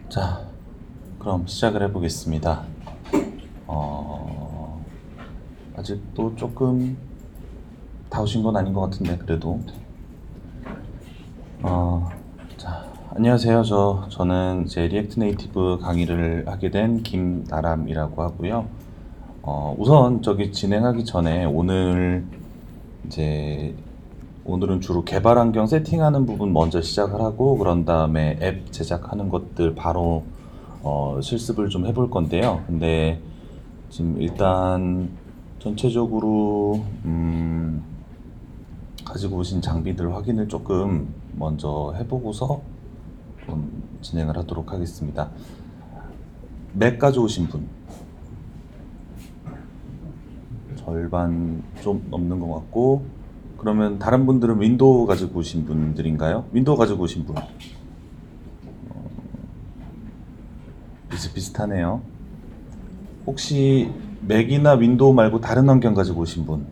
자, 그럼 시작을 해보겠습니다. 아직도 조금 다 오신 건 아닌 것 같은데, 그래도. 자, 안녕하세요. 저는 이제 리액트 네이티브 강의를 하게 된 김나람이라고 하고요. 우선 저기 진행하기 전에 오늘은 주로 개발 환경 세팅하는 부분 먼저 시작을 하고, 그런 다음에 앱 제작하는 것들 바로 실습을 좀 해볼 건데요. 근데 지금 일단 전체적으로 가지고 오신 장비들 확인을 조금 먼저 해보고서 좀 진행을 하도록 하겠습니다. 맥 가져오신 분 절반 좀 넘는 것 같고, 그러면 다른 분들은 윈도우 가지고 오신 분들인가요? 윈도우 가지고 오신 분 비슷비슷하네요. 혹시 맥이나 윈도우 말고 다른 환경 가지고 오신 분?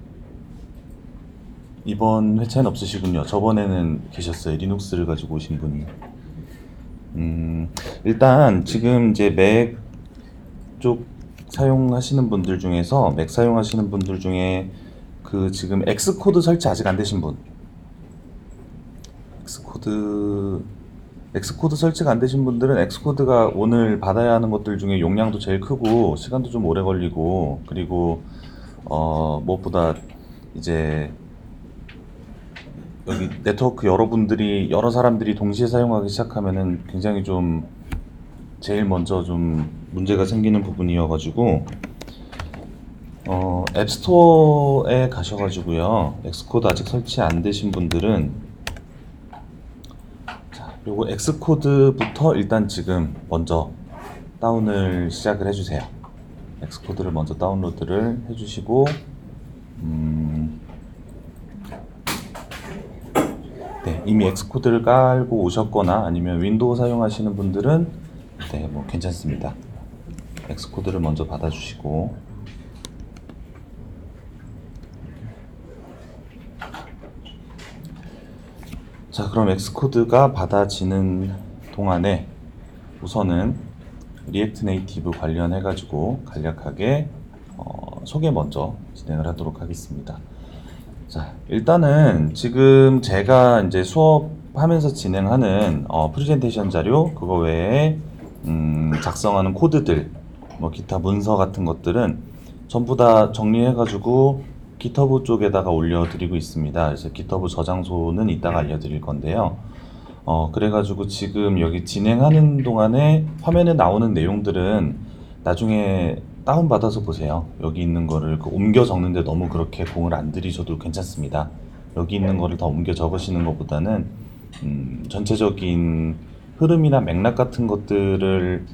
이번 회차는 없으시군요. 저번에는 계셨어요. 리눅스를 가지고 오신 분이. 일단 지금 이제 맥 쪽 사용하시는 분들 중에서, 맥 사용하시는 분들 중에 그 지금 엑스코드 설치 아직 안 되신 분, 엑스코드 엑스코드 설치가 안 되신 분들은, 엑스코드가 오늘 받아야 하는 것들 중에 용량도 제일 크고 시간도 좀 오래 걸리고, 그리고 무엇보다 이제 여기 네트워크 여러 사람들이 동시에 사용하기 시작하면은 굉장히 좀 제일 먼저 좀 문제가 생기는 부분이어가지고, 앱스토어에 가셔가지고요, 엑스코드 아직 설치 안 되신 분들은 요거 엑스코드부터 일단 지금 먼저 다운을 시작을 해주세요. 엑스코드를 먼저 다운로드를 해주시고, 네, 이미 엑스코드를 깔고 오셨거나 아니면 윈도우 사용하시는 분들은 네, 뭐 괜찮습니다. 엑스코드를 먼저 받아주시고, 자, 그럼 엑스코드가 받아지는 동안에 우선은 리액트 네이티브 관련해 가지고 간략하게 소개 먼저 진행을 하도록 하겠습니다. 자, 일단은 지금 제가 이제 수업하면서 진행하는 프레젠테이션 자료, 그거 외에 작성하는 코드들, 뭐 기타 문서 같은 것들은 전부 다 정리해가지고 기터브 쪽에다가 올려드리고 있습니다. 그래서 기터브 저장소는 이따가 알려드릴 건데요. 그래가지고 지금 여기 진행하는 동안에 화면에 나오는 내용들은 나중에 다운받아서 보세요. 여기 있는 거를 옮겨 적는데 너무 그렇게 공을 안 들이셔도 괜찮습니다. 여기 있는 거를 다 옮겨 적으시는 것보다는 전체적인 흐름이나 맥락 같은 것들을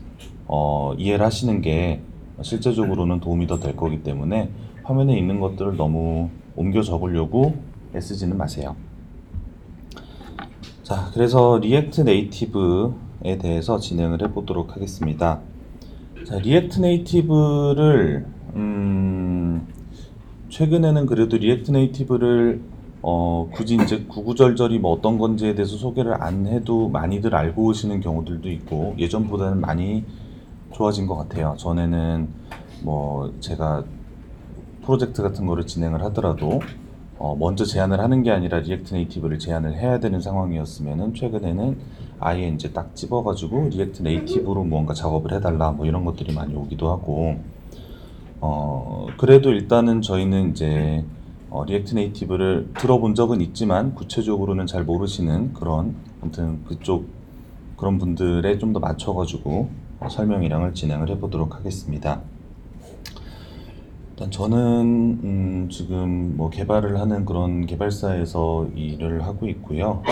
이해를 하시는 게 실제적으로는 도움이 더 될 거기 때문에, 화면에 있는 것들을 너무 옮겨 적으려고 애쓰지는 마세요. 자, 그래서 리액트 네이티브에 대해서 진행을 해보도록 하겠습니다. 자, 리액트 네이티브를 최근에는 그래도 리액트 네이티브를 굳이 이제 구구절절히 뭐 어떤 건지에 대해서 소개를 안 해도 많이들 알고 오시는 경우들도 있고, 예전보다는 많이 좋아진 것 같아요. 전에는 뭐 제가 프로젝트 같은 거를 진행을 하더라도 먼저 제안을 하는 게 아니라 리액트 네이티브를 제안을 해야 되는 상황이었으면은, 최근에는 아예 이제 딱 집어가지고 리액트 네이티브로 뭔가 작업을 해달라 뭐 이런 것들이 많이 오기도 하고, 그래도 일단은 저희는 이제 리액트 네이티브를 들어본 적은 있지만 구체적으로는 잘 모르시는 그런, 아무튼 그쪽 그런 분들에 좀 더 맞춰가지고 설명이랑을 진행을 해보도록 하겠습니다. 일단 저는 지금 뭐 개발을 하는 그런 개발사에서 일을 하고 있고요.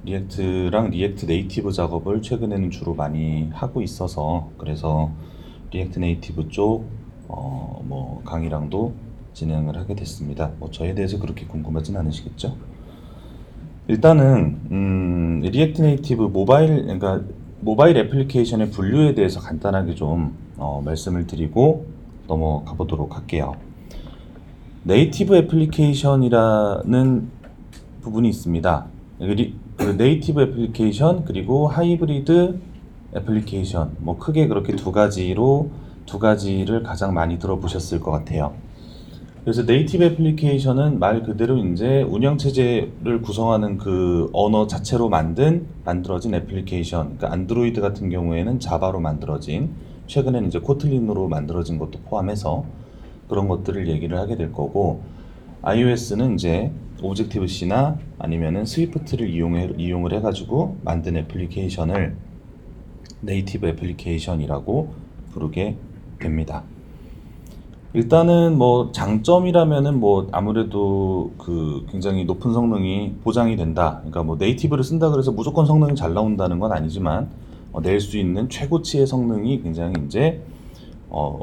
리액트랑 리액트 네이티브 작업을 최근에는 주로 많이 하고 있어서, 그래서 리액트 네이티브 쪽 뭐 강의랑도 진행을 하게 됐습니다. 뭐 저에 대해서 그렇게 궁금하진 않으시겠죠? 일단은 리액트 네이티브 그러니까 모바일 애플리케이션의 분류에 대해서 간단하게 좀 말씀을 드리고 넘어가 보도록 할게요. 네이티브 애플리케이션이라는 부분이 있습니다. 그 네이티브 애플리케이션, 그리고 하이브리드 애플리케이션, 뭐 크게 그렇게 두 가지를 가장 많이 들어보셨을 것 같아요. 그래서 네이티브 애플리케이션은 말 그대로 이제 운영체제를 구성하는 그 언어 자체로 만들어진 애플리케이션. 그러니까 안드로이드 같은 경우에는 자바로 만들어진, 최근에는 이제 코틀린으로 만들어진 것도 포함해서 그런 것들을 얘기를 하게 될 거고, iOS는 이제 오브젝티브 C나 아니면은 스위프트를 이용을 해가지고 만든 애플리케이션을 네이티브 애플리케이션이라고 부르게 됩니다. 일단은 뭐 장점이라면은 뭐 아무래도 그 굉장히 높은 성능이 보장이 된다. 그러니까 뭐 네이티브를 쓴다 그래서 무조건 성능이 잘 나온다는 건 아니지만 낼 수 있는 최고치의 성능이 굉장히 이제 어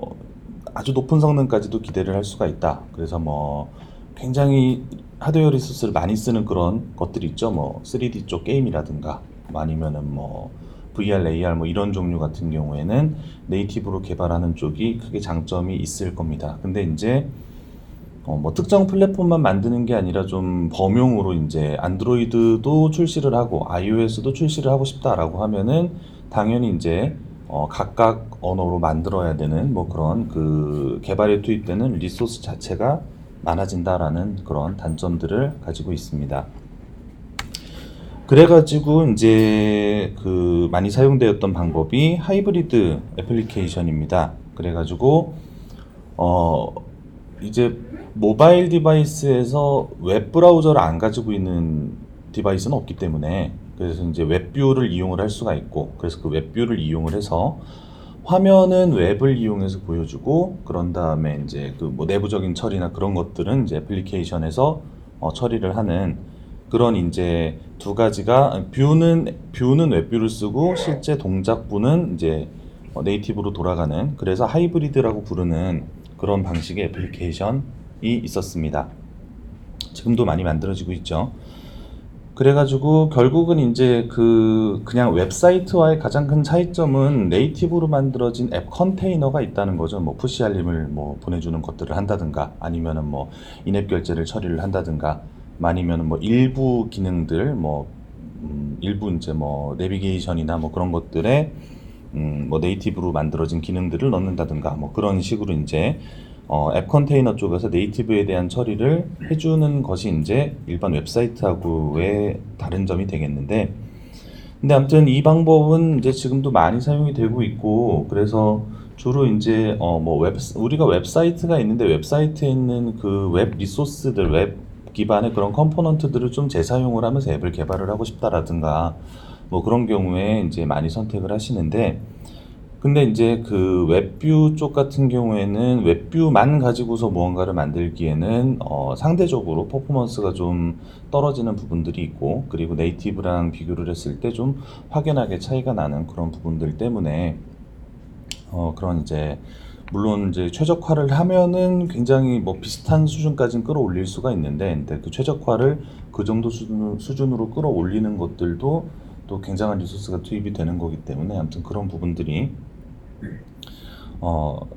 아주 높은 성능까지도 기대를 할 수가 있다. 그래서 뭐 굉장히 하드웨어 리소스를 많이 쓰는 그런 것들이 있죠. 뭐 3D 쪽 게임이라든가 뭐 아니면은 뭐 VR, AR 뭐 이런 종류 같은 경우에는 네이티브로 개발하는 쪽이 크게 장점이 있을 겁니다. 근데 이제 뭐 특정 플랫폼만 만드는 게 아니라 좀 범용으로 이제 안드로이드도 출시를 하고 iOS도 출시를 하고 싶다라고 하면은 당연히 이제 각각 언어로 만들어야 되는 뭐 그런 그 개발에 투입되는 리소스 자체가 많아진다라는 그런 단점들을 가지고 있습니다. 그래가지고 이제 그 많이 사용되었던 방법이 하이브리드 애플리케이션입니다. 그래가지고 어 이제 모바일 디바이스에서 웹 브라우저를 안 가지고 있는 디바이스는 없기 때문에, 그래서 이제 웹뷰를 이용을 할 수가 있고, 그래서 그 웹뷰를 이용을 해서 화면은 웹을 이용해서 보여주고, 그런 다음에 이제 그 뭐 내부적인 처리나 그런 것들은 이제 애플리케이션에서 처리를 하는 그런 이제 두 가지가, 뷰는 웹뷰를 쓰고 실제 동작부는 이제 네이티브로 돌아가는, 그래서 하이브리드라고 부르는 그런 방식의 애플리케이션이 있었습니다. 지금도 많이 만들어지고 있죠. 그래가지고 결국은 이제 그냥 웹사이트와의 가장 큰 차이점은 네이티브로 만들어진 앱 컨테이너가 있다는 거죠. 뭐 푸시 알림을 뭐 보내주는 것들을 한다든가, 아니면은 뭐 인앱 결제를 처리를 한다든가, 아니면은 뭐 일부 기능들, 뭐 일부 이제 뭐 내비게이션이나 뭐 그런 것들에 뭐 네이티브로 만들어진 기능들을 넣는다든가, 뭐 그런 식으로 이제 앱 컨테이너 쪽에서 네이티브에 대한 처리를 해주는 것이 이제 일반 웹사이트하고의 다른 점이 되겠는데, 근데 아무튼 이 방법은 이제 지금도 많이 사용이 되고 있고, 그래서 주로 이제 뭐 우리가 웹사이트가 있는데 웹사이트에 있는 그 웹 리소스들, 웹 기반의 그런 컴포넌트들을 좀 재사용을 하면서 앱을 개발을 하고 싶다라든가, 뭐 그런 경우에 이제 많이 선택을 하시는데, 근데 이제 그 웹뷰 쪽 같은 경우에는 웹뷰만 가지고서 무언가를 만들기에는 상대적으로 퍼포먼스가 좀 떨어지는 부분들이 있고, 그리고 네이티브랑 비교를 했을 때 좀 확연하게 차이가 나는 그런 부분들 때문에 그런 이제 물론 이제 최적화를 하면은 굉장히 뭐 비슷한 수준까지는 끌어올릴 수가 있는데, 근데 그 최적화를 그 정도 수준으로 끌어올리는 것들도 또 굉장한 리소스가 투입이 되는 거기 때문에, 아무튼 그런 부분들이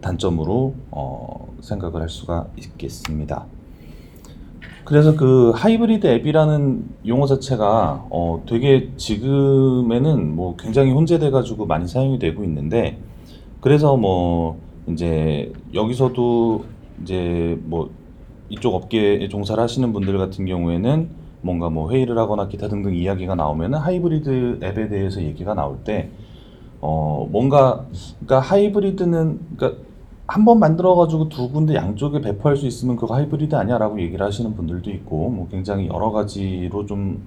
단점으로 생각을 할 수가 있겠습니다. 그래서 그 하이브리드 앱이라는 용어 자체가 되게 지금에는 뭐 굉장히 혼재돼 가지고 많이 사용이 되고 있는데, 그래서 뭐 이제 여기서도 이제 뭐 이쪽 업계에 종사를 하시는 분들 같은 경우에는 뭔가 뭐 회의를 하거나 기타 등등 이야기가 나오면은 하이브리드 앱에 대해서 얘기가 나올 때 뭔가, 그러니까 하이브리드는, 그러니까 한 번 만들어가지고 두 군데 양쪽에 배포할 수 있으면 그거 하이브리드 아니야라고 얘기를 하시는 분들도 있고, 뭐 굉장히 여러 가지로 좀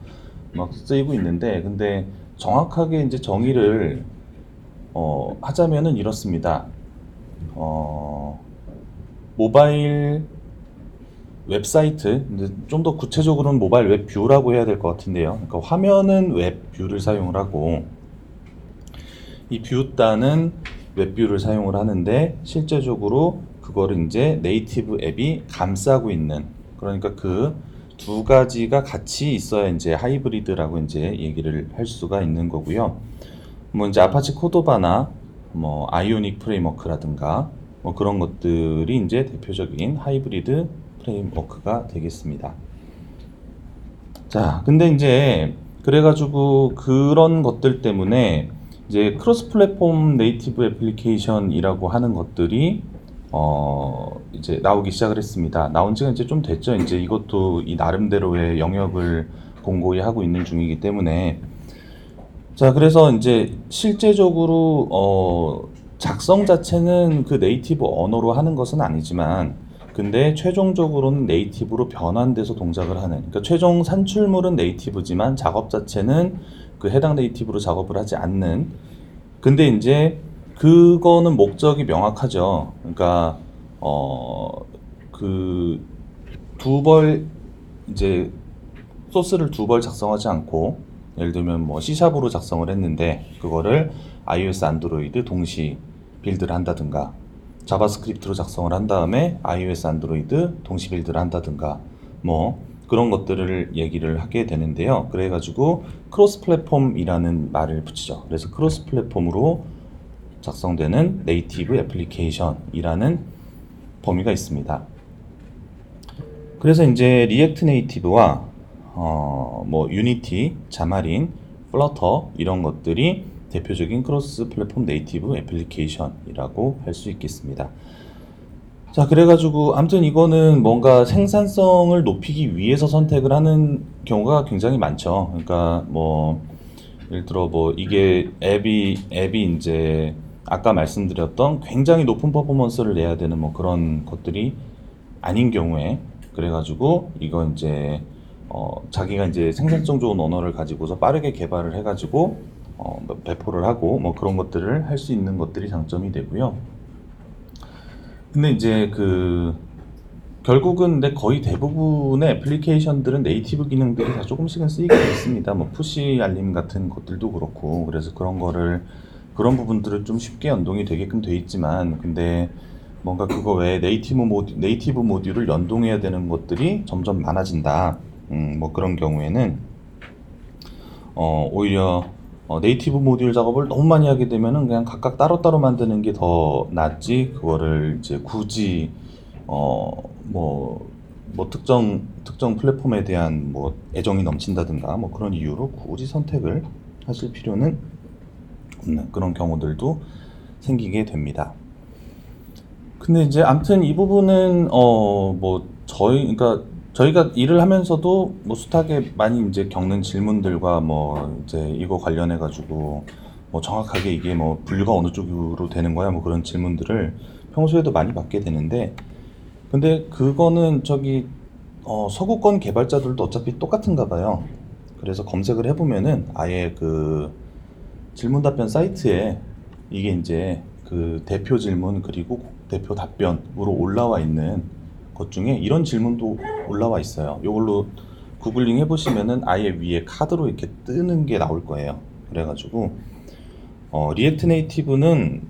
막 쓰이고 있는데, 근데 정확하게 이제 정의를 하자면은 이렇습니다. 모바일 웹사이트, 좀 더 구체적으로는 모바일 웹 뷰라고 해야 될 것 같은데요. 그러니까 화면은 웹 뷰를 사용을 하고, 이 뷰단은 웹뷰를 사용을 하는데, 실제적으로 그거를 이제 네이티브 앱이 감싸고 있는, 그러니까 그 두 가지가 같이 있어야 이제 하이브리드라고 이제 얘기를 할 수가 있는 거고요. 뭐 이제 아파치 코도바나 뭐 아이오닉 프레임워크라든가 뭐 그런 것들이 이제 대표적인 하이브리드 프레임워크가 되겠습니다. 자, 근데 이제 그래가지고 그런 것들 때문에 이제 크로스 플랫폼 네이티브 애플리케이션이라고 하는 것들이 이제 나오기 시작을 했습니다. 나온 지가 이제 좀 됐죠. 이제 이것도 이 나름대로의 영역을 공고히 하고 있는 중이기 때문에. 자, 그래서 이제 실제적으로 작성 자체는 그 네이티브 언어로 하는 것은 아니지만, 근데 최종적으로는 네이티브로 변환돼서 동작을 하는, 그러니까 최종 산출물은 네이티브지만 작업 자체는 그 해당 네이티브로 작업을 하지 않는. 근데 이제 그거는 목적이 명확하죠. 그러니까 그 두 벌 이제 소스를 두 벌 작성하지 않고, 예를 들면 뭐 C샵으로 작성을 했는데 그거를 iOS, 안드로이드 동시 빌드를 한다든가, 자바스크립트로 작성을 한 다음에 iOS, 안드로이드 동시 빌드를 한다든가, 뭐 그런 것들을 얘기를 하게 되는데요. 그래가지고 크로스 플랫폼이라는 말을 붙이죠. 그래서 크로스 플랫폼으로 작성되는 네이티브 애플리케이션이라는 범위가 있습니다. 그래서 이제 리액트 네이티브와 뭐 유니티, 자마린, 플러터 이런 것들이 대표적인 크로스 플랫폼 네이티브 애플리케이션이라고 할 수 있겠습니다. 자, 그래가지고 아무튼 이거는 뭔가 생산성을 높이기 위해서 선택을 하는 경우가 굉장히 많죠. 그러니까 뭐 예를 들어 뭐 이게 앱이 이제 아까 말씀드렸던 굉장히 높은 퍼포먼스를 내야 되는 뭐 그런 것들이 아닌 경우에, 그래가지고 이거 이제 자기가 이제 생산성 좋은 언어를 가지고서 빠르게 개발을 해가지고 뭐 배포를 하고 뭐 그런 것들을 할 수 있는 것들이 장점이 되고요. 근데 이제 결국은 근데 거의 대부분의 애플리케이션들은 네이티브 기능들이 다 조금씩은 쓰이게 있습니다. 뭐 푸시 알림 같은 것들도 그렇고, 그래서 그런 부분들을 좀 쉽게 연동이 되게끔 돼 있지만, 근데 뭔가 그거 외에 네이티브 모듈을 연동해야 되는 것들이 점점 많아진다. 뭐 그런 경우에는 오히려 네이티브 모듈 작업을 너무 많이 하게 되면은 그냥 각각 따로따로 만드는 게 더 낫지, 그거를 이제 굳이 뭐 특정 플랫폼에 대한 뭐 애정이 넘친다든가 뭐 그런 이유로 굳이 선택을 하실 필요는 없는 그런 경우들도 생기게 됩니다. 근데 이제 아무튼 이 부분은 뭐 그러니까 저희가 일을 하면서도 뭐 숱하게 많이 이제 겪는 질문들과 뭐 이제 이거 관련해 가지고 뭐 정확하게 이게 뭐 분류가 어느 쪽으로 되는 거야 뭐 그런 질문들을 평소에도 많이 받게 되는데, 근데 그거는 서구권 개발자들도 어차피 똑같은가 봐요. 그래서 검색을 해보면은 아예 그 질문 답변 사이트에 이게 이제 그 대표 질문 그리고 대표 답변으로 올라와 있는 것 중에 이런 질문도 올라와 있어요. 이걸로 구글링 해보시면은 아예 위에 카드로 이렇게 뜨는 게 나올 거예요. 그래가지고 리액트 네이티브는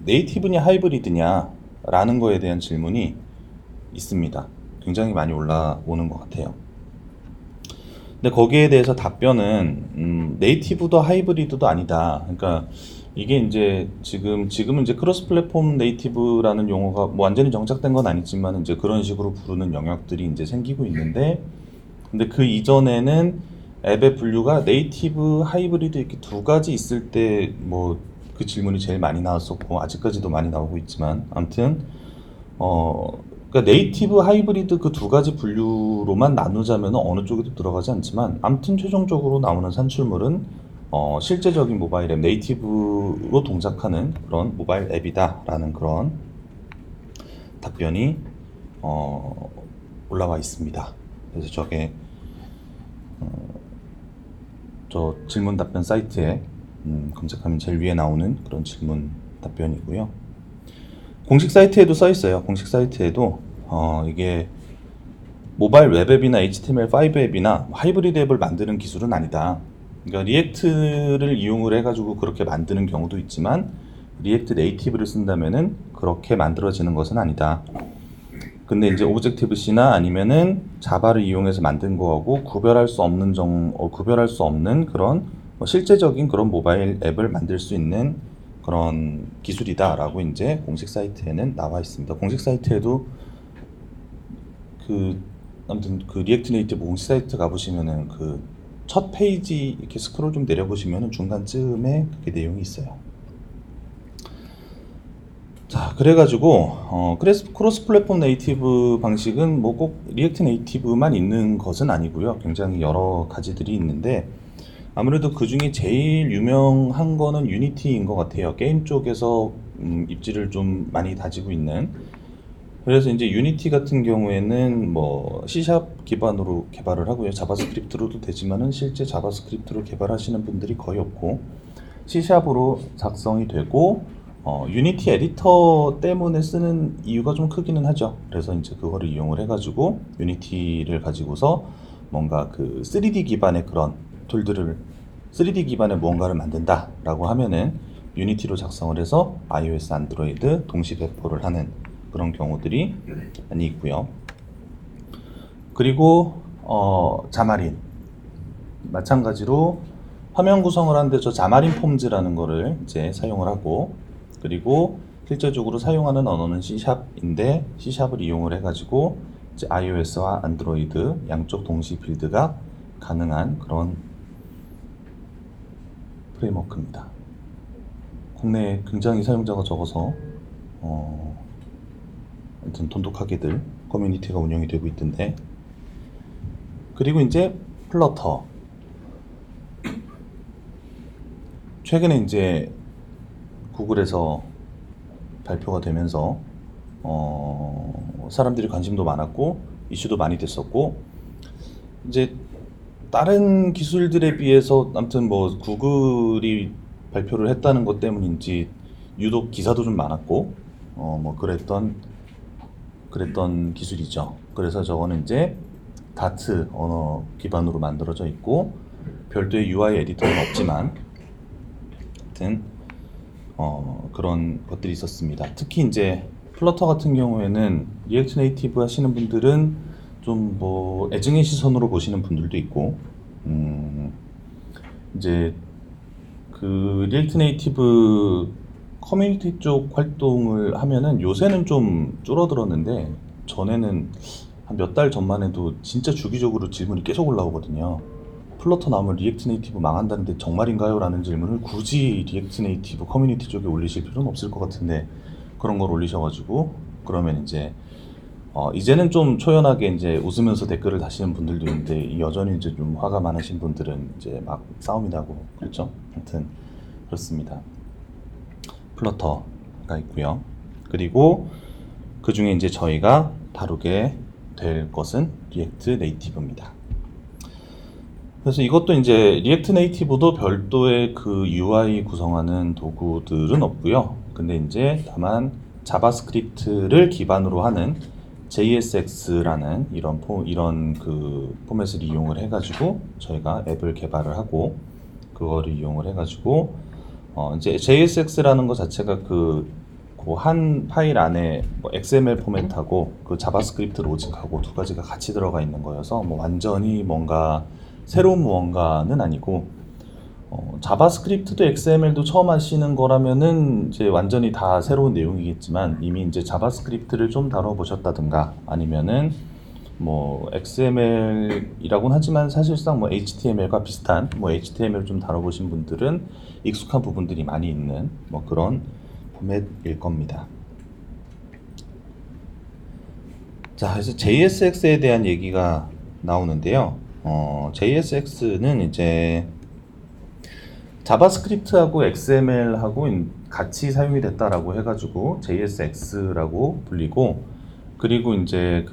네이티브냐 하이브리드냐 라는 거에 대한 질문이 있습니다. 굉장히 많이 올라오는 것 같아요. 근데 거기에 대해서 답변은 네이티브도 하이브리드도 아니다. 그러니까 이게 이제 지금은 이제 크로스 플랫폼 네이티브라는 용어가 뭐 완전히 정착된 건 아니지만 이제 그런 식으로 부르는 영역들이 이제 생기고 있는데, 근데 그 이전에는 앱의 분류가 네이티브, 하이브리드 이렇게 두 가지 있을 때 뭐 그 질문이 제일 많이 나왔었고 아직까지도 많이 나오고 있지만, 아무튼 그러니까 네이티브, 하이브리드 그 두 가지 분류로만 나누자면 어느 쪽에도 들어가지 않지만, 아무튼 최종적으로 나오는 산출물은 실제적인 모바일 앱, 네이티브로 동작하는 그런 모바일 앱이다라는 그런 답변이 올라와 있습니다. 그래서 저 질문 답변 사이트에 검색하면 제일 위에 나오는 그런 질문 답변이고요. 공식 사이트에도 써 있어요. 공식 사이트에도 이게 모바일 웹 앱이나 HTML5 앱이나 하이브리드 앱을 만드는 기술은 아니다. 그러니까 리액트를 이용을 해가지고 그렇게 만드는 경우도 있지만 리액트 네이티브를 쓴다면은 그렇게 만들어지는 것은 아니다. 근데 이제 오브젝티브 C나 아니면은 자바를 이용해서 만든 거하고 구별할 수 없는 그런 실제적인 그런 모바일 앱을 만들 수 있는 그런 기술이다라고 이제 공식 사이트에는 나와 있습니다. 공식 사이트에도 아무튼 그 리액트 네이티브 공식 사이트 가보시면은 첫 페이지 이렇게 스크롤 좀 내려보시면 중간쯤에 그게 내용이 있어요. 자, 그래가지고 크로스 플랫폼 네이티브 방식은 뭐 꼭 리액트 네이티브만 있는 것은 아니고요. 굉장히 여러 가지들이 있는데 아무래도 그 중에 제일 유명한 거는 유니티인 것 같아요. 게임 쪽에서 입지를 좀 많이 다지고 있는. 그래서 이제 유니티 같은 경우에는 뭐 C샵 기반으로 개발을 하고요. 자바스크립트로도 되지만은 실제 자바스크립트로 개발하시는 분들이 거의 없고 C샵으로 작성이 되고 유니티 에디터 때문에 쓰는 이유가 좀 크기는 하죠. 그래서 이제 그거를 이용을 해가지고 유니티를 가지고서 뭔가 그 3D 기반의 그런 툴들을 3D 기반의 무언가를 만든다라고 하면은 유니티로 작성을 해서 iOS, 안드로이드 동시 배포를 하는 그런 경우들이 많이 있고요. 그리고 자마린 마찬가지로 화면 구성을 하는데 저 자마린 폼즈라는 거를 이제 사용을 하고 그리고 실제적으로 사용하는 언어는 C샵인데 C샵을 이용을 해가지고 이제 iOS와 안드로이드 양쪽 동시 빌드가 가능한 그런 프레임워크입니다. 국내에 굉장히 사용자가 적어서 아무튼 돈독하게들 커뮤니티가 운영이 되고 있던데 그리고 이제 플러터 최근에 이제 구글에서 발표가 되면서 사람들이 관심도 많았고 이슈도 많이 됐었고 이제 다른 기술들에 비해서 아무튼 뭐 구글이 발표를 했다는 것 때문인지 유독 기사도 좀 많았고 뭐 그랬던 기술이죠. 그래서 저거는 이제 다트 언어 기반으로 만들어져 있고 별도의 UI 에디터는 없지만 하여튼 그런 것들이 있었습니다. 특히 이제 플러터 같은 경우에는 리액트 네이티브 하시는 분들은 좀 뭐 애증의 시선으로 보시는 분들도 있고 이제 그 리액트 네이티브 커뮤니티 쪽 활동을 하면은 요새는 좀 줄어들었는데 전에는 한 몇 달 전만 해도 진짜 주기적으로 질문이 계속 올라오거든요. 플러터 나오면 리액트 네이티브 망한다는데 정말인가요? 라는 질문을 굳이 리액트 네이티브 커뮤니티 쪽에 올리실 필요는 없을 것 같은데 그런 걸 올리셔가지고 그러면 이제 이제는 좀 초연하게 이제 웃으면서 댓글을 다시는 분들도 있는데 여전히 이제 좀 화가 많으신 분들은 이제 막 싸움이 나고 그렇죠. 아무튼 그렇습니다. 플러터가 있고요. 그리고 그 중에 이제 저희가 다루게 될 것은 리액트 네이티브입니다. 그래서 이것도 이제 리액트 네이티브도 별도의 그 UI 구성하는 도구들은 없고요. 근데 이제 다만 자바스크립트를 기반으로 하는 JSX라는 이런 그 포맷을 이용을 해가지고 저희가 앱을 개발을 하고 그거를 이용을 해가지고 이제 JSX라는 것 자체가 그 한 파일 안에 뭐 XML 포맷하고 그 자바스크립트 로직하고 두 가지가 같이 들어가 있는 거여서 뭐 완전히 뭔가 새로운 무언가는 아니고 자바스크립트도 XML도 처음 하시는 거라면은 이제 완전히 다 새로운 내용이겠지만 이미 이제 자바스크립트를 좀 다뤄보셨다든가 아니면은 뭐 XML이라고는 하지만 사실상 뭐 HTML과 비슷한 뭐 HTML 좀 다뤄보신 분들은 익숙한 부분들이 많이 있는 뭐 그런 포맷일 겁니다. 자, 그래서 JSX에 대한 얘기가 나오는데요. JSX는 이제 자바스크립트하고 XML하고 같이 사용이 됐다라고 해가지고 JSX라고 불리고 그리고 이제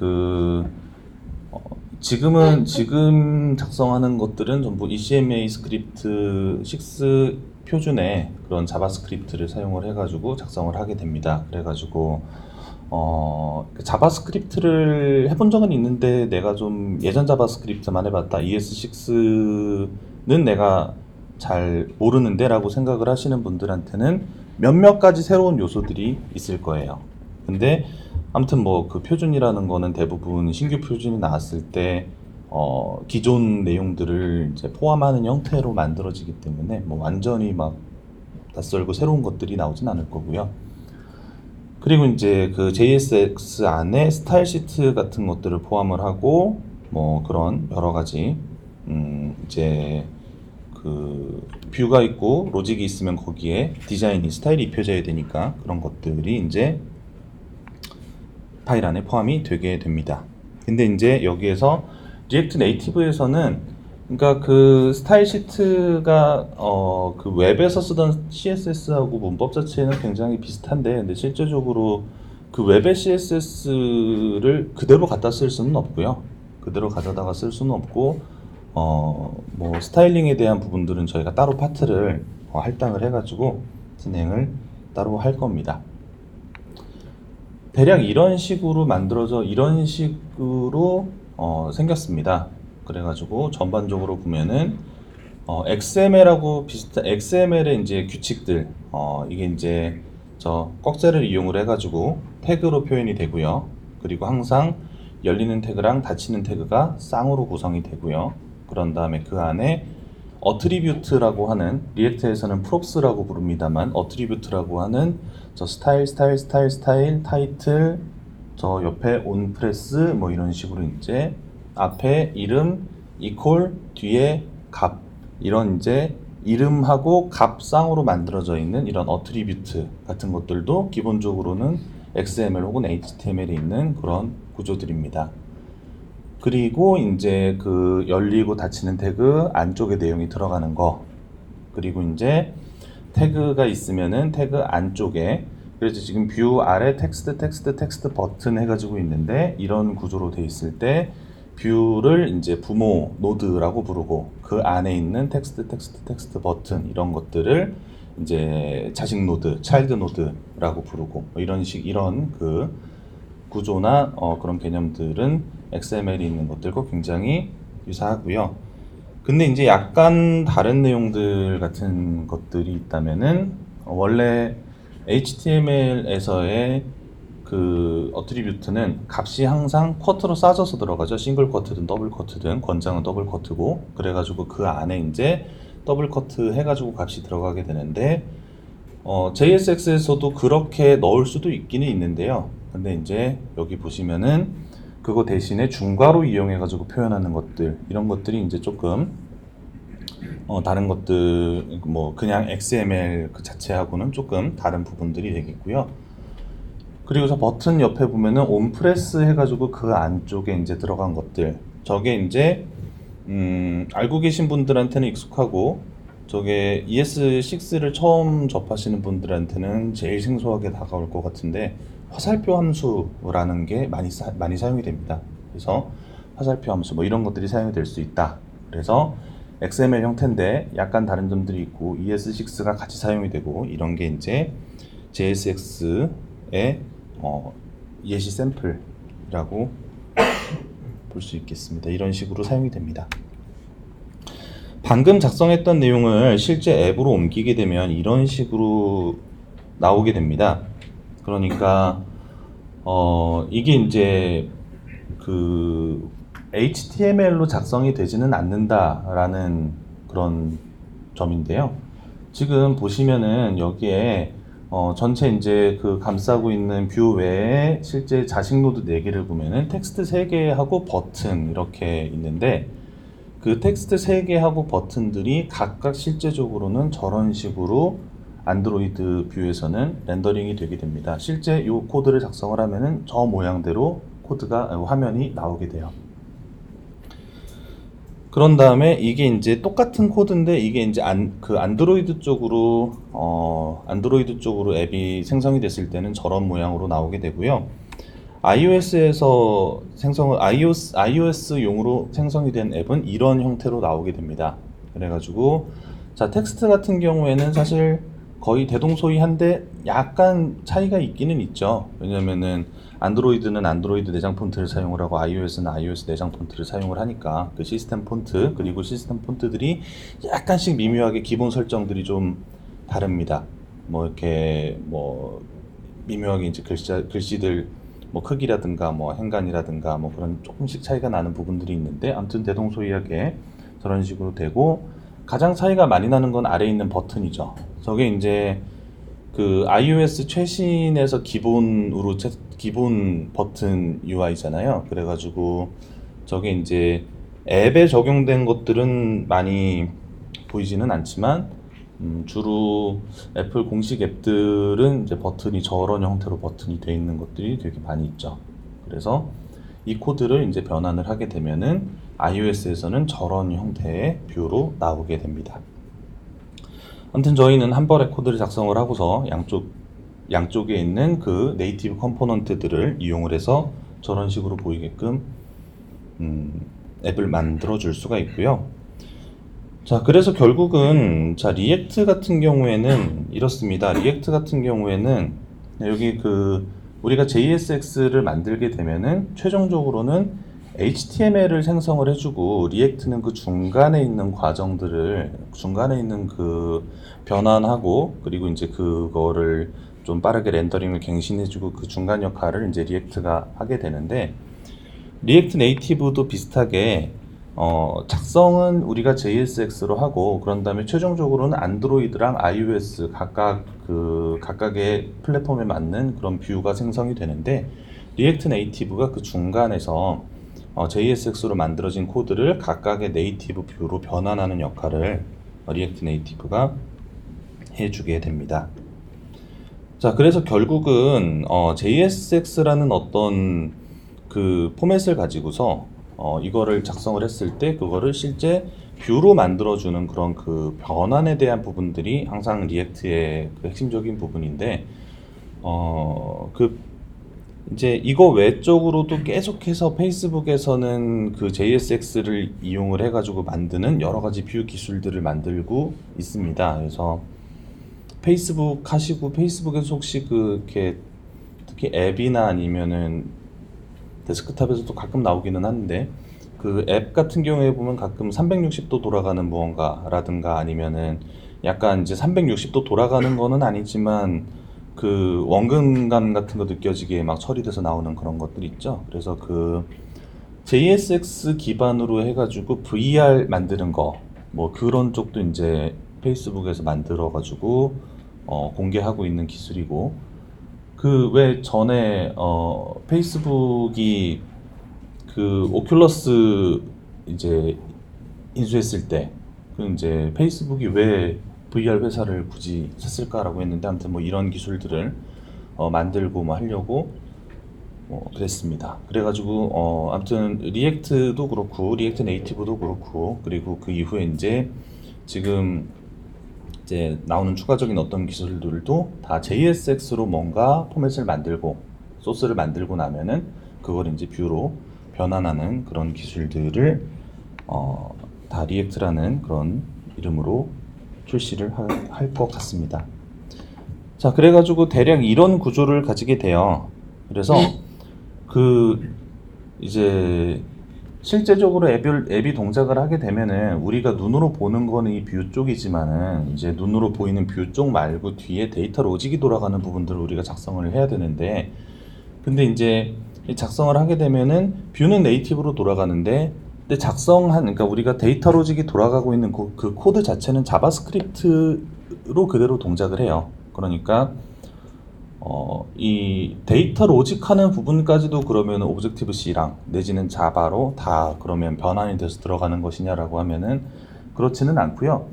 지금 작성하는 것들은 전부 ECMA 스크립트 6 표준의 그런 자바스크립트를 사용을 해가지고 작성을 하게 됩니다. 그래가지고 자바스크립트를 해본 적은 있는데 내가 좀 예전 자바스크립트만 해봤다. ES6는 내가 잘 모르는데 라고 생각을 하시는 분들한테는 몇몇 가지 새로운 요소들이 있을 거예요. 근데 아무튼 뭐 그 표준이라는 거는 대부분 신규 표준이 나왔을 때 기존 내용들을 이제 포함하는 형태로 만들어지기 때문에 뭐 완전히 막 낯설고 새로운 것들이 나오진 않을 거고요. 그리고 이제 그 JSX 안에 스타일 시트 같은 것들을 포함을 하고 뭐 그런 여러 가지 이제 그 뷰가 있고 로직이 있으면 거기에 디자인이 스타일이 입혀져야 되니까 그런 것들이 이제 파일 안에 포함이 되게 됩니다. 근데 이제 여기에서 리액트 네이티브에서는 그러니까 그 스타일 시트가 그 웹에서 쓰던 CSS하고 문법 자체는 굉장히 비슷한데 근데 실제적으로 그 웹의 CSS를 그대로 갖다 쓸 수는 없고요. 그대로 가져다가 쓸 수는 없고 뭐 스타일링에 대한 부분들은 저희가 따로 파트를 할당을 해가지고 진행을 따로 할 겁니다. 대략 이런 식으로 만들어져 이런 식으로 생겼습니다. 그래가지고 전반적으로 보면은 XML하고 비슷한 XML의 이제 규칙들 이게 이제 저 꺽쇠를 이용을 해가지고 태그로 표현이 되고요. 그리고 항상 열리는 태그랑 닫히는 태그가 쌍으로 구성이 되고요. 그런 다음에 그 안에 어트리뷰트라고 하는 리액트에서는 프롭스라고 부릅니다만 어트리뷰트라고 하는 저 스타일 타이틀 저 옆에 온프레스 뭐 이런 식으로 이제 앞에 이름 이퀄 뒤에 값 이런 이제 이름하고 값 쌍으로 만들어져 있는 이런 어트리뷰트 같은 것들도 기본적으로는 XML 혹은 HTML에 있는 그런 구조들입니다. 그리고 이제 그 열리고 닫히는 태그 안쪽에 내용이 들어가는 거 그리고 이제 태그가 있으면은 태그 안쪽에 그래서 지금 뷰 아래 텍스트 버튼 해가지고 있는데 이런 구조로 돼 있을 때 뷰를 이제 부모 노드라고 부르고 그 안에 있는 텍스트 버튼 이런 것들을 이제 자식 노드, 차일드 노드라고 부르고 뭐 이런 그 구조나 그런 개념들은 XML이 있는 것들과 굉장히 유사하고요. 근데 이제 약간 다른 내용들 같은 것들이 있다면은 원래 HTML에서의 그 어트리뷰트는 값이 항상 쿼트로 싸져서 들어가죠. 싱글 쿼트든 더블 쿼트든 권장은 더블 쿼트고 그래가지고 그 안에 이제 더블 쿼트 해가지고 값이 들어가게 되는데 JSX에서도 그렇게 넣을 수도 있기는 있는데요. 근데 이제 여기 보시면은 그거 대신에 중괄호 이용해가지고 표현하는 것들 이런 것들이 이제 조금 다른 것들 뭐 그냥 XML 그 자체하고는 조금 다른 부분들이 되겠고요. 그리고 저 버튼 옆에 보면은 온프레스 해가지고 그 안쪽에 이제 들어간 것들 저게 이제 알고 계신 분들한테는 익숙하고 저게 ES6를 처음 접하시는 분들한테는 제일 생소하게 다가올 것 같은데 화살표 함수라는 게 많이 사용이 됩니다. 그래서 화살표 함수 뭐 이런 것들이 사용이 될 수 있다. 그래서 XML 형태인데 약간 다른 점들이 있고 ES6가 같이 사용이 되고 이런 게 이제 JSX의 예시 샘플이라고 볼 수 있겠습니다. 이런 식으로 사용이 됩니다. 방금 작성했던 내용을 실제 앱으로 옮기게 되면 이런 식으로 나오게 됩니다. 그러니까 이게 이제 그 HTML로 작성이 되지는 않는다라는 그런 점인데요. 지금 보시면은 여기에 전체 이제 그 감싸고 있는 뷰 외에 실제 자식 노드 4개를 보면은 텍스트 3개하고 버튼 이렇게 있는데 그 텍스트 3개하고 버튼들이 각각 실제적으로는 저런 식으로 안드로이드 뷰에서는 렌더링이 되게 됩니다. 실제 이 코드를 작성을 하면은 저 모양대로 코드가 화면이 나오게 돼요. 그런 다음에 이게 이제 똑같은 코드인데 이게 이제 그 안드로이드 쪽으로 앱이 생성이 됐을 때는 저런 모양으로 나오게 되고요. iOS에서 iOS용으로 생성이 된 앱은 이런 형태로 나오게 됩니다. 그래가지고 자 텍스트 같은 경우에는 사실 거의 대동소이한데 약간 차이가 있기는 있죠. 왜냐면은 안드로이드는 안드로이드 내장 폰트를 사용을 하고 iOS는 iOS 내장 폰트를 사용을 하니까 그 시스템 폰트 그리고 시스템 폰트들이 약간씩 미묘하게 기본 설정들이 좀 다릅니다. 뭐 이렇게 뭐 미묘하게 이제 글씨들 뭐 크기라든가 뭐 행간이라든가 뭐 그런 조금씩 차이가 나는 부분들이 있는데 아무튼 대동소이하게 저런 식으로 되고 가장 차이가 많이 나는 건 아래에 있는 버튼이죠. 저게 이제 그 iOS 최신에서 기본 버튼 UI잖아요. 그래가지고 저게 이제 앱에 적용된 것들은 많이 보이지는 않지만 주로 애플 공식 앱들은 이제 버튼이 저런 형태로 버튼이 되어 있는 것들이 되게 많이 있죠. 그래서 이 코드를 이제 변환을 하게 되면은 iOS에서는 저런 형태의 뷰로 나오게 됩니다. 아무튼 저희는 한 번에 코드를 작성을 하고서 양쪽에 있는 그 네이티브 컴포넌트들을 이용을 해서 저런 식으로 보이게끔 앱을 만들어 줄 수가 있고요. 자, 그래서 결국은 리액트 같은 경우에는 이렇습니다. 리액트 같은 경우에는 여기 우리가 JSX를 만들게 되면은 최종적으로는 HTML을 생성을 해주고 리액트는 그 중간에 있는 과정들을 중간에 있는 변환하고 그리고 이제 그거를 좀 빠르게 렌더링을 갱신해주고 그 중간 역할을 이제 리액트가 하게 되는데 리액트 네이티브도 비슷하게 작성은 우리가 JSX로 하고 그런 다음에 최종적으로는 안드로이드랑 iOS 각각의 플랫폼에 맞는 그런 뷰가 생성이 되는데 리액트 네이티브가 그 중간에서 JSX로 만들어진 코드를 각각의 네이티브 뷰로 변환하는 역할을 리액트 네이티브가 해주게 됩니다. 자, 그래서 결국은 JSX라는 어떤 그 포맷을 가지고서 이거를 작성을 했을 때 그거를 실제 뷰로 만들어주는 그런 그 변환에 대한 부분들이 항상 리액트의 그 핵심적인 부분인데 이제 이거 외적으로도 계속해서 페이스북에서는 그 JSX를 이용을 해가지고 만드는 여러 가지 뷰 기술들을 만들고 있습니다. 그래서 페이스북 하시고 페이스북에서 혹시 이렇게 특히 앱이나 아니면은 데스크탑에서도 가끔 나오기는 하는데 그 앱 같은 경우에 보면 가끔 360도 돌아가는 무언가라든가 아니면은 약간 이제 360도 돌아가는 거는 아니지만 그 원근감 같은 거 느껴지게 막 처리돼서 나오는 그런 것들 있죠. 그래서 JSX 기반으로 해가지고 VR 만드는 거 뭐 그런 쪽도 이제 페이스북에서 만들어가지고 공개하고 있는 기술이고 왜 전에 페이스북이 그 오큘러스 이제 인수했을 때 이제 페이스북이 왜 VR 회사를 굳이 샀을까라고 했는데 아무튼 뭐 이런 기술들을 만들고 뭐 하려고 그랬습니다. 그래가지고 아무튼 리액트도 그렇고 리액트 네이티브도 그렇고 그리고 그 이후에 지금 이제 나오는 추가적인 어떤 기술들도 다 JSX로 뭔가 포맷을 만들고 소스를 만들고 나면은 그걸 이제 뷰로 변환하는 그런 기술들을 다 리액트라는 그런 이름으로 출시를 할 것 같습니다. 자, 그래가지고 대략 이런 구조를 가지게 돼요. 그래서 이제 실제적으로 앱이 동작을 하게 되면은 우리가 눈으로 보는 거는 이 뷰 쪽이지만은 이제 눈으로 보이는 뷰 쪽 말고 뒤에 데이터 로직이 돌아가는 부분들을 우리가 작성을 해야 되는데 근데 이제 작성을 하게 되면은 뷰는 네이티브로 돌아가는데 근데 그러니까 우리가 데이터 로직이 돌아가고 있는 그 코드 자체는 자바스크립트로 그대로 동작을 해요. 그러니까 이 데이터 로직하는 부분까지도 그러면 오브젝티브 C랑 내지는 자바로 다 그러면 변환이 돼서 들어가는 것이냐라고 하면은 그렇지는 않고요.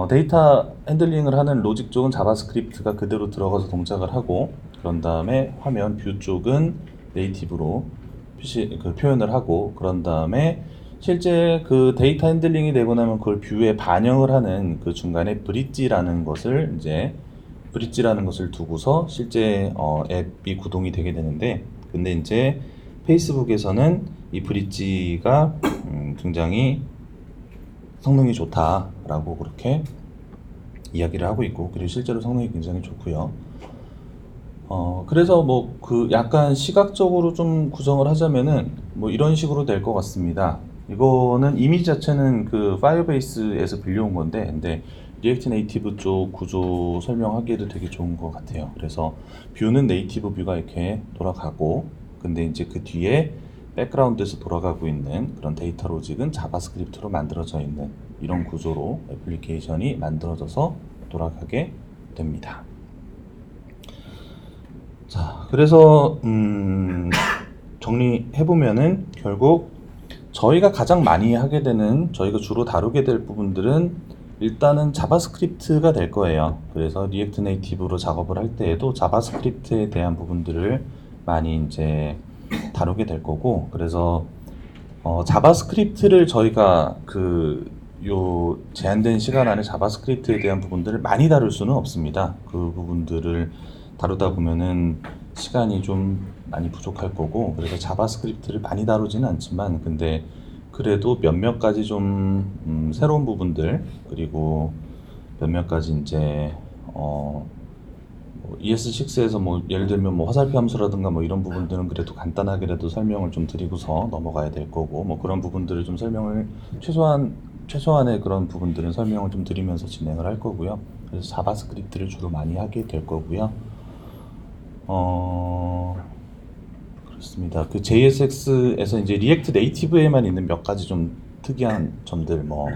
데이터 핸들링을 하는 로직 쪽은 자바스크립트가 그대로 들어가서 동작을 하고 그런 다음에 화면 뷰 쪽은 네이티브로 표현을 하고 그런 다음에 실제 그 데이터 핸들링이 되고 나면 그걸 뷰에 반영을 하는 그 중간에 브릿지라는 것을 두고서 실제 앱이 구동이 되게 되는데 근데 이제 페이스북에서는 이 브릿지가 굉장히 성능이 좋다라고 그렇게 이야기를 하고 있고 그리고 실제로 성능이 굉장히 좋고요. 그래서 뭐 약간 시각적으로 좀 구성을 하자면은 뭐 이런 식으로 될 것 같습니다. 이거는 이미지 자체는 그 파이어베이스에서 빌려온 건데 근데 리액트 네이티브 쪽 구조 설명하기에도 되게 좋은 것 같아요. 그래서 뷰는 네이티브 뷰가 이렇게 돌아가고 근데 이제 그 뒤에 백그라운드에서 돌아가고 있는 그런 데이터 로직은 자바스크립트로 만들어져 있는 이런 구조로 애플리케이션이 만들어져서 돌아가게 됩니다. 자, 그래서 정리해보면은 결국 저희가 가장 많이 하게 되는, 저희가 주로 다루게 될 부분들은 일단은 자바스크립트가 될 거예요. 그래서 리액트 네이티브로 작업을 할 때에도 자바스크립트에 대한 부분들을 많이 이제 다루게 될 거고, 그래서 자바스크립트를 저희가 요 제한된 시간 안에 자바스크립트에 대한 부분들을 많이 다룰 수는 없습니다. 그 부분들을 다루다 보면은 시간이 좀 많이 부족할 거고, 그래서 자바스크립트를 많이 다루지는 않지만, 근데 그래도 몇몇 가지 좀 새로운 부분들, 그리고 몇몇 가지 이제 ES6에서 뭐 예를 들면 뭐 화살표 함수라든가 뭐 이런 부분들은 그래도 간단하게라도 설명을 좀 드리고서 넘어가야 될 거고, 뭐 그런 부분들을 좀 설명을 최소한의 그런 부분들은 설명을 좀 드리면서 진행을 할 거고요. 그래서 자바스크립트를 주로 많이 하게 될 거고요. 그렇습니다. 그 JSX에서 이제 리액트 네이티브에만 있는 몇 가지 좀 특이한 점들, 뭐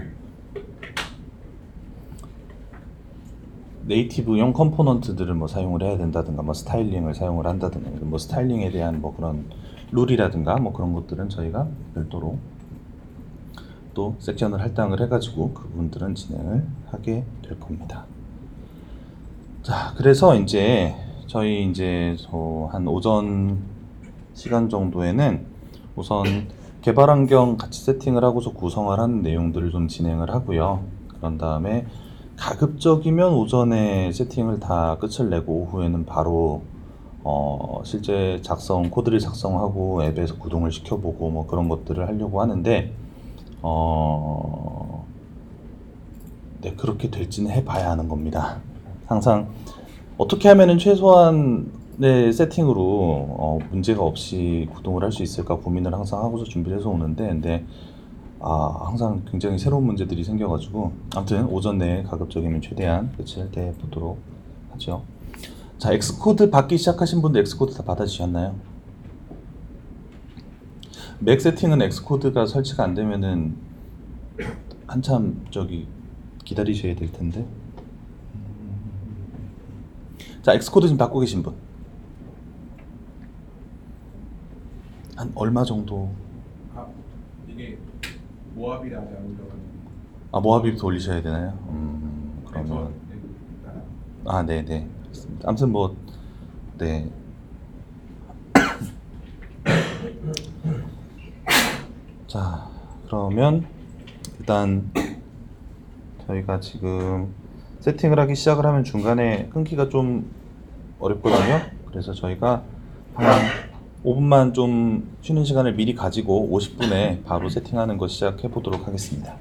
네이티브용 컴포넌트들을 뭐 사용을 해야 된다든가, 뭐 스타일링을 사용을 한다든가, 뭐 스타일링에 대한 뭐 그런 룰이라든가 뭐 그런 것들은 저희가 별도로 또 섹션을 할당을 해가지고 그 부분들은 진행을 하게 될 겁니다. 자, 그래서 이제 저희 이제 한 오전 시간 정도에는 우선 개발 환경 같이 세팅을 하고서 구성을 하는 내용들을 좀 진행을 하고요. 그런 다음에 가급적이면 오전에 세팅을 다 끝을 내고 오후에는 바로 실제 코드를 작성하고 앱에서 구동을 시켜보고 뭐 그런 것들을 하려고 하는데, 네, 그렇게 될지는 해봐야 하는 겁니다. 항상 어떻게 하면은 최소한의 세팅으로 문제가 없이 구동을 할 수 있을까 고민을 항상 하고서 준비를 해서 오는데, 근데 항상 굉장히 새로운 문제들이 생겨가지고, 아무튼 오전 내에 가급적이면 최대한 끝을 내보도록 하죠. 자, 엑스코드 받기 시작하신 분들 엑스코드 다 받아주셨나요? 맥 세팅은 엑스코드가 설치가 안 되면은 한참 기다리셔야 될 텐데. 자, 엑스코드 지금 받고 계신 분. 한 얼마 정도? 이게 모압이라 하지 않으려고. 모아비부터 올리셔야 되나요? 그러면. 네네. 그렇습니다. 아무튼 뭐, 네. 자, 그러면 일단 저희가 지금 세팅을 하기 시작을 하면 중간에 끊기가 좀 어렵거든요. 그래서 저희가 한 5분만 좀 쉬는 시간을 미리 가지고 50분에 바로 세팅하는 거 시작해 보도록 하겠습니다.